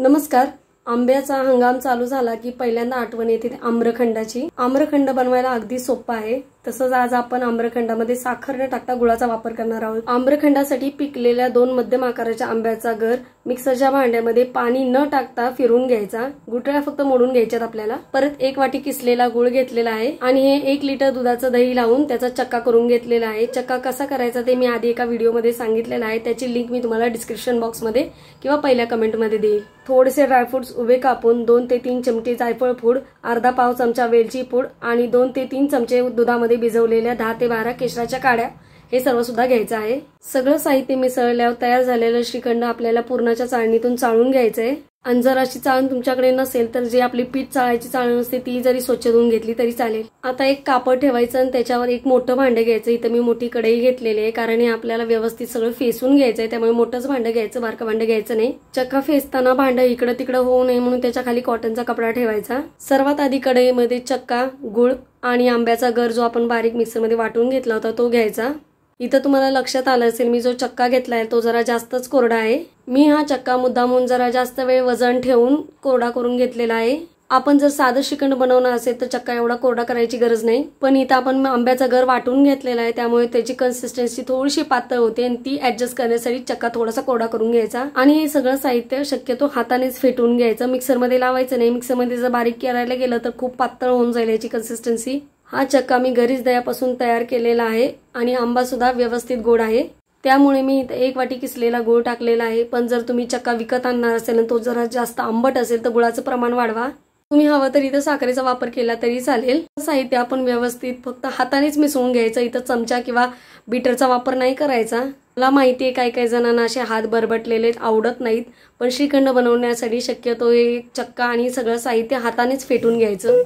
नमस्कार। आंब्याचा हंगाम चालू झाला की पहिल्यांदा आठवण येते आम्रखंडाची। आम्रखंड बनवायला अगदी सोपं आहे। तसंच आज आपण आम्रखंडामध्ये साखर न टाकता गुळाचा वापर करणार आहोत। आम्रखंडासाठी पिकलेल्या 2 मध्यम आकाराच्या आंब्याचा गर मिक्सरच्या भांड्यामध्ये पाणी न टाकता फिरवून घ्यायचा। गुठळ्या फक्त मोडून घ्यायच्यात आपल्याला। परत 1 वाटी किसलेला गुळ घेतलेला आहे आणि हे 1 लिटर दुधाचं दही लावून त्याचा चक्का करून घेतलेला आहे। चक्का कसा करायचा ते मी आधी एका व्हिडिओमध्ये सांगितलेलं आहे, त्याची लिंक मी तुम्हाला डिस्क्रिप्शन बॉक्समध्ये किंवा पहिल्या कमेंटमध्ये देईल। थोडेसे ड्रायफ्रुट्स उभे कापून 2 ते 3 चमचे जायफळ पूड, अर्धा पाव चमचा वेलची पूड आणि 2 ते 3 चमचे दुधामध्ये भिजवलेल्या 10 ते 12 केशराच्या काड्या हे सर्व सुद्धा घ्यायचं आहे। सगळं साहित्य मिसळल्यावर तयार झालेलं श्रीखंड आपल्याला पुरणाच्या चाळणीतून चाळून घ्यायचंय। आणि जर अशी चाळण तुमच्याकडे नसेल तर जे आपली पीठ चाळायची चाळण असते ती जरी स्वच्छ धुवून घेतली तरी चालेल। आता एक कापड ठेवायचं आणि त्याच्यावर एक मोठं भांडं घ्यायचं। इथं मी मोठी कढई घेतलेली आहे कारण हे आपल्याला व्यवस्थित सगळं फेसून घ्यायचंय, त्यामुळे मोठंच भांडं घ्यायचं, बारकं भांडं घ्यायचं नाही। चक्का फेसताना भांडं इकडं तिकडं होऊ नये म्हणून त्याच्या खाली कॉटनचा कपडा ठेवायचा। सर्वात आधी कढईमध्ये चक्का, गुळ आणि आंब्याचा गर जो आपण बारीक मिक्सरमध्ये वाटून घेतला होता तो घ्यायचा। इथं तुम्हाला लक्षात आलं असेल मी जो चक्का घेतलाय तो जरा जास्तच कोरडा आहे। मी हा चक्का मुद्दामून जरा जास्त वेळ वजन ठेवून कोरडा करून घेतलेला आहे। आपण जर साधं श्रीखंड बनवणार असेल तर चक्का एवढा कोरडा करायची गरज नाही, पण इथं आपण आंब्याचा गर वाटून घेतलेला आहे त्यामुळे त्याची कन्सिस्टन्सी थोडीशी पातळ होते आणि ती ऍडजस्ट करण्यासाठी चक्का थोडासा कोरडा करून घ्यायचा। आणि हे सगळं साहित्य शक्यतो हातानेच फेटून घ्यायचं, मिक्सरमध्ये लावायचं नाही। मिक्सरमध्ये जर बारीक करायला गेलं तर खूप पातळ होऊन जाईल याची कन्सिस्टन्सी। हा चक्का मी घरीच दह्यापासून तयार केलेला आहे आणि आंबा सुद्धा व्यवस्थित गोड आहे, त्यामुळे मी 1 वाटी किसलेला गुळ टाकलेला आहे। पण जर तुम्ही चक्का विकत आणणार असेल आणि तो जरा जास्त आंबट असेल तर गुळाचं प्रमाण वाढवा। तुम्ही हवं तर इथं साखरेचा वापर केला तरी चालेल। साहित्य आपण व्यवस्थित फक्त हातानेच मिसळून घ्यायचं, इथं चमचा किंवा बीटरचा वापर नाही करायचा। मला माहिती आहे काही जणांना असे हात बरबटलेले आवडत नाहीत, पण श्रीखंड बनवण्यासाठी शक्यतो हे चक्का आणि सगळं साहित्य हातानेच फेटून घ्यायचं।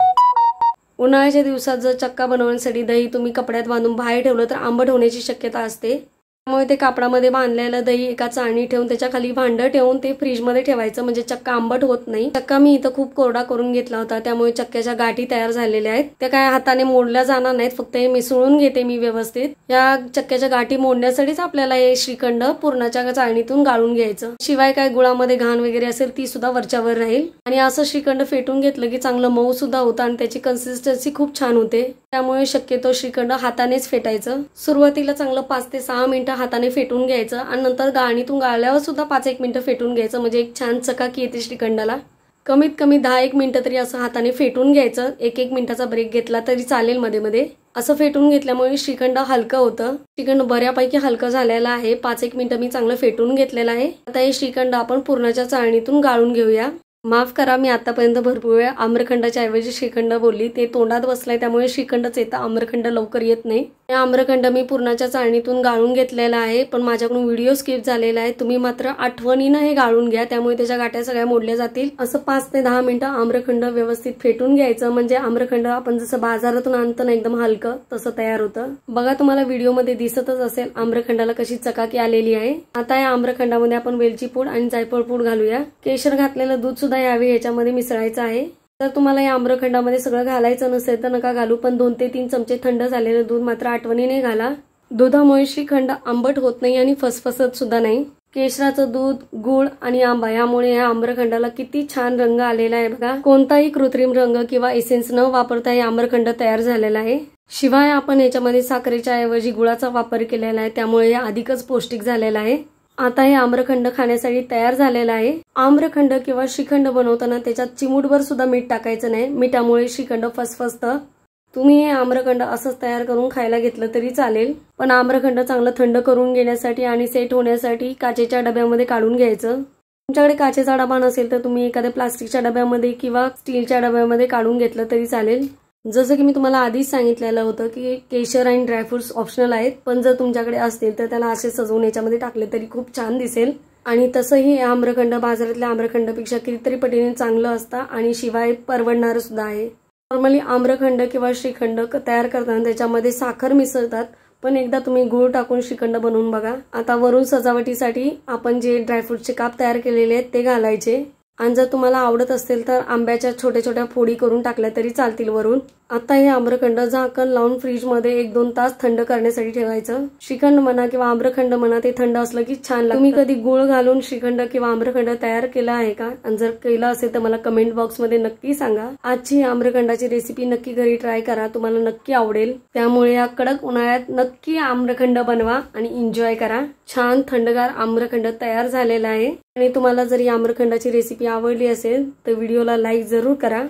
उन्हाळ्याच्या दिवसात जर चक्का बनवण्यासाठी दही तुम्ही कपड्यात बांधून बाहेर ठेवलं तर आंबट होण्याची शक्यता असते, त्यामुळे ते कापडामध्ये बांधलेलं दही एका चाळणी ठेवून त्याच्या खाली भांडं ठेवून ते फ्रीजमध्ये ठेवायचं, म्हणजे चक्का आंबट होत नाही। चक्का मी इथं खूप कोरडा करून घेतला होता त्यामुळे चक्क्याच्या गाठी तयार झालेल्या आहेत, त्या काय हाताने मोडल्या जाणार नाहीत, फक्त हे मिसळून घेते मी व्यवस्थित। या चक्क्याच्या गाठी मोडण्यासाठीच आपल्याला हे श्रीखंड पुरणाच्या चाळणीतून गाळून घ्यायचं, शिवाय काय गुळामध्ये घाण वगैरे असेल ती सुद्धा वरच्यावर राहील। आणि असं श्रीखंड फेटून घेतलं की चांगलं मऊ सुद्धा होतं आणि त्याची कन्सिस्टन्सी खूप छान होते, त्यामुळे शक्यतो श्रीखंड हातानेच फेटायचं। सुरुवातीला चांगलं 5 ते 6 मिनिटं हाताने फेटून घ्यायचं आणि नंतर गाळणीतून गाळल्यावर सुद्धा 5-1 मिनिटं फेटून घ्यायचं, म्हणजे एक छान चकाकी येते श्रीखंडाला। कमीत कमी 10-1 मिनिटं तरी असं हाताने फेटून घ्यायचं, 1-1 मिनिटाचा ब्रेक घेतला तरी चालेल मध्ये मध्ये। असं फेटून घेतल्यामुळे श्रीखंड हलकं होतं। श्रीखंड बऱ्यापैकी हलकं झालेलं आहे, 5-1 मिनिटं मी चांगलं फेटून घेतलेलं आहे। आता हे श्रीखंड आपण पुरणाच्या चाळणीतून गाळून घेऊया। माफ करा, मी आतापर्यंत भरपूर वेळ आम्रखंडाच्या ऐवजी श्रीखंड बोलली, ते तोंडात बसलाय त्यामुळे श्रीखंडच येतं, आम्रखंड लवकर येत नाही। हे आम्रखंड मी पुरणाच्या चाळणीतून गाळून घेतलेला आहे, पण माझ्याकडून व्हिडिओ स्किप झालेला आहे। तुम्ही मात्र आठवणीनं हे गाळून घ्या, त्यामुळे त्याच्या गाठ्या सगळ्या मोडल्या जातील। असं 5 ते 10 मिनिटं आम्रखंड व्यवस्थित फेटून घ्यायचं, म्हणजे आम्रखंड आपण जसं बाजारातून आणतो ना एकदम हलकं तसं तयार होतं। बघा तुम्हाला व्हिडिओमध्ये दिसतच असेल आम्रखंडाला कशी चकाकी आलेली आहे। आता या आम्रखंडामध्ये आपण वेलची पूड आणि जायफळ पूड घालूया। केशर घातलेलं दूध सुद्धा यावेळी याच्यामध्ये मिसळायचं आहे। जर तुम्हाला या आम्रखंडामध्ये सगळं घालायचं नसेल तर नका घालू, पण 2 ते 3 चमचे थंड झालेलं दूध मात्र आठवणीने घाला। दुधामुळे श्रीखंड आंबट होत नाही आणि फसफसत सुद्धा नाही। केशराचं दूध, गुळ आणि आंबा यामुळे या आम्रखंडाला किती छान रंग आलेला आहे बघा। कोणताही कृत्रिम रंग किंवा एसेन्स न वापरता हे आम्रखंड तयार झालेला आहे। शिवाय आपण याच्यामध्ये साखरेच्या ऐवजी गुळाचा वापर केलेला आहे, त्यामुळे हे अधिकच पौष्टिक झालेलं आहे। आता हे आम्रखंड खाण्यासाठी तयार झालेला आहे। आम्रखंड किंवा श्रीखंड बनवताना त्याच्यात चिमूटभर सुद्धा मीठ टाकायचं नाही, मिठामुळे श्रीखंड फसफसतं। तुम्ही हे आम्रखंड असंच तयार करून खायला घेतलं तरी चालेल, पण आम्रखंड चांगलं थंड करून घेण्यासाठी आणि सेट होण्यासाठी काचेच्या डब्यामध्ये काढून घ्यायचं। तुमच्याकडे काचेचा डबा नसेल तर तुम्ही एखाद्या प्लास्टिकच्या डब्यामध्ये किंवा स्टीलच्या डब्यामध्ये काढून घेतलं तरी चालेल। जसं की मी तुम्हाला आधीच सांगितलेलं होतं की केशर आणि ड्रायफ्रुट्स ऑप्शनल आहेत, पण जर तुमच्याकडे असतील तर त्याला असे सजवून याच्यामध्ये टाकले तरी खूप छान दिसेल। आणि तसंही आम्रखंड बाजारातल्या आम्रखंडापेक्षा कितीतरी पटीने चांगलं असतं आणि शिवाय परवडणारं सुद्धा आहे। नॉर्मली आम्रखंड किंवा श्रीखंड तयार करताना त्याच्यामध्ये साखर मिसळतात, पण एकदा तुम्ही गुळ टाकून श्रीखंड बनवून बघा। आता वरून सजावटीसाठी आपण जे ड्रायफ्रुटचे काप तयार केलेले आहेत ते घालायचे, आणि जर तुम्हाला आवडत असेल तर आंब्याच्या छोट्या छोट्या फोडी करून टाकल्या तरी चालतील वरून। आता हे आम्रखंड झाकण लावून फ्रीज मध्ये 1-2 तास थंड करण्यासाठी ठेवायचं। श्रीखंड म्हणा किंवा आम्रखंड म्हणा ते थंड असलं की छान लागतं। तुम्ही कधी गुळ घालून श्रीखंड किंवा आम्रखंड तयार केला आहे का? आणि जर केला असेल तर मला कमेंट बॉक्स मध्ये नक्की सांगा। आजची आम्रखंडाची रेसिपी नक्की घरी ट्राय करा, तुम्हाला नक्की आवडेल। त्यामुळे या कडक उन्हाळ्यात नक्की आम्रखंड बनवा आणि एन्जॉय करा। छान थंडगार आम्रखंड तयार झालेला आहे। आणि तुम्हाला जर ही आम्रखंडाची रेसिपी आवडली असेल तर व्हिडिओला लाईक जरूर करा।